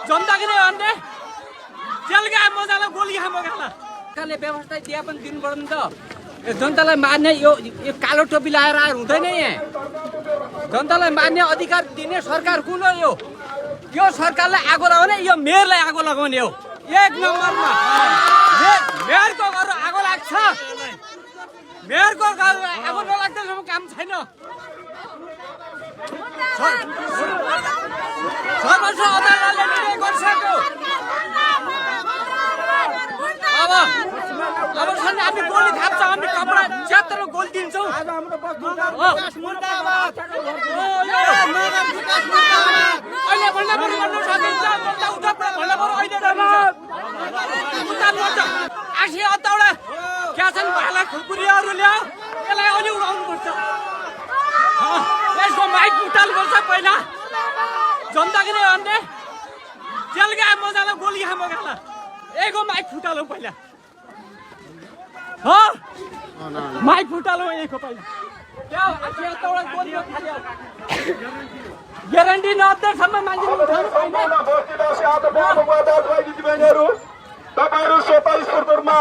जनता के अन्डे जेल गए मजाले गोली खाम गाला काले व्यवस्था दिए पनि दिनु पर्यो नि त जनतालाई मान्ने यो कालो टोपी लाएर हुँदैन यहाँ जनतालाई मान्ने अधिकार दिने सरकार कुन हो यो सरकारलाई आगो लगाउने यो मेयरलाई आगो लगाउने हो एक नम्बरमा मेयरको घर आगो लाग्छ मेयरको घर आगो नलाग्दैसम्म काम छैन सर्वोच्च अदालतले निर्णय गरिसक्यो अब सर हामी गोली खाप्छौँ हामी कपडा च्यात्तर गोली दिन्छौँ अहिले भन्दा पनि गर्नु सकिन्छ आशी हत्तावटा क्या छन् भाला खुकुरीहरू ल्याऊ यसलाई अलि उडाउनुपर्छ यसको माइक उठाल्नुपर्छ पहिला जनताको नै अन्डे जेल गए मजाले गोली खाम गाला एगो माइक फुटालौँ पहिला हो माइक फुटालौँ एको पहिला क्या ग्यारेन्टी नअध्यक्षसम्म मान्छे तपाईहरु 27 फुटमा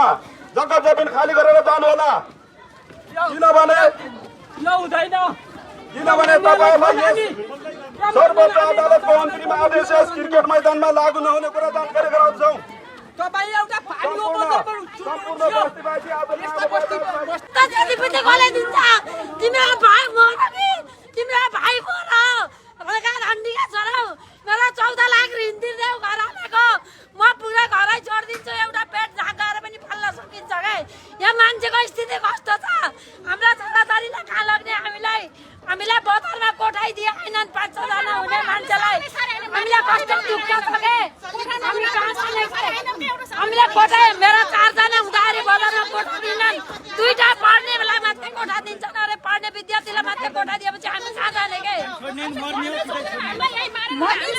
जग्गा जमिन खाली गरेर जानु होला किनभने तपाईहरुलाई सर्वोच्च अदालतको अन्तरिम आदेश क्रिकेट मैदानमा लागू नहुने कुरा जानकारी गराउँछौँ तपाईं एउटा पानीको बोतल सम्पूर्ण बस्तीवासी आज तिम्रो भाइ तिम्रो भाइ मेरो 14 लाख ऋण तिर्देऊ घर आलेको म पुरा घरै छोडिदिन्छु एउटा पेट झाँगाएर पनि फाल्न सकिन्छ के यहाँ मान्छेको स्थिति कस्तो छ हाम्रा छोराछोरीलाई कहाँ लाग्ने हामीलाई बजारमा कोठाइदिए हैनन् 5-6 जना हुने मान्छेलाई हामीलाई कस्तो दुःख छ के हामीलाई कोठाए मेरो 4 जना हुँदाखेरि बजारमा कोठा दिनन् दुईटा पढ्ने बेला मात्रै कोठा दिन्छन् अरे पढ्ने विद्यार्थीलाई मात्रै कोठा दिएपछि हामी कहाँ जाने के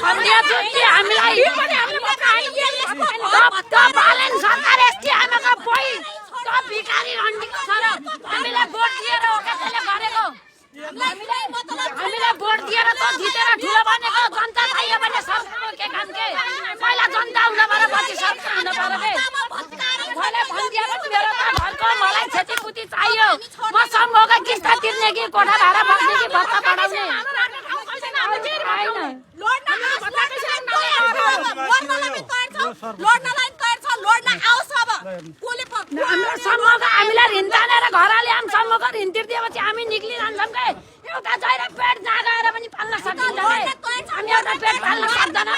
सन्ध्या छुट्टी हामीलाई बालन सरकार एसटी आमाको पोइ त भिखारी रन्डीको छ र हामीलाई भोट दिएर ओकेले गरेको हामीलाई भोट दिएर त जितेर ठुलो बनेको जनता चाहियो भने सरकारको के काम के पहिला जनता हुन पर्यो पछि सरकार हुन पर्यो के मैले भन्दिए पनि मेरो त घरको मलाई क्षतिपूर्ति चाहियो म समूहको किस्ता तिर्ने कि कोठा भाडा बस्ने कि भत्ता बढाउने हाम्रो समूहको हामीलाई ऋण तानेर घर ल्याम समूहको ऋण तिर्दिएपछि हामी निक्लिरहन्छौँ के एउटा जहिले पेट जागाएर पनि पाल्न सकिन्छ हामी एउटा पेट पाल्न सक्दैनौँ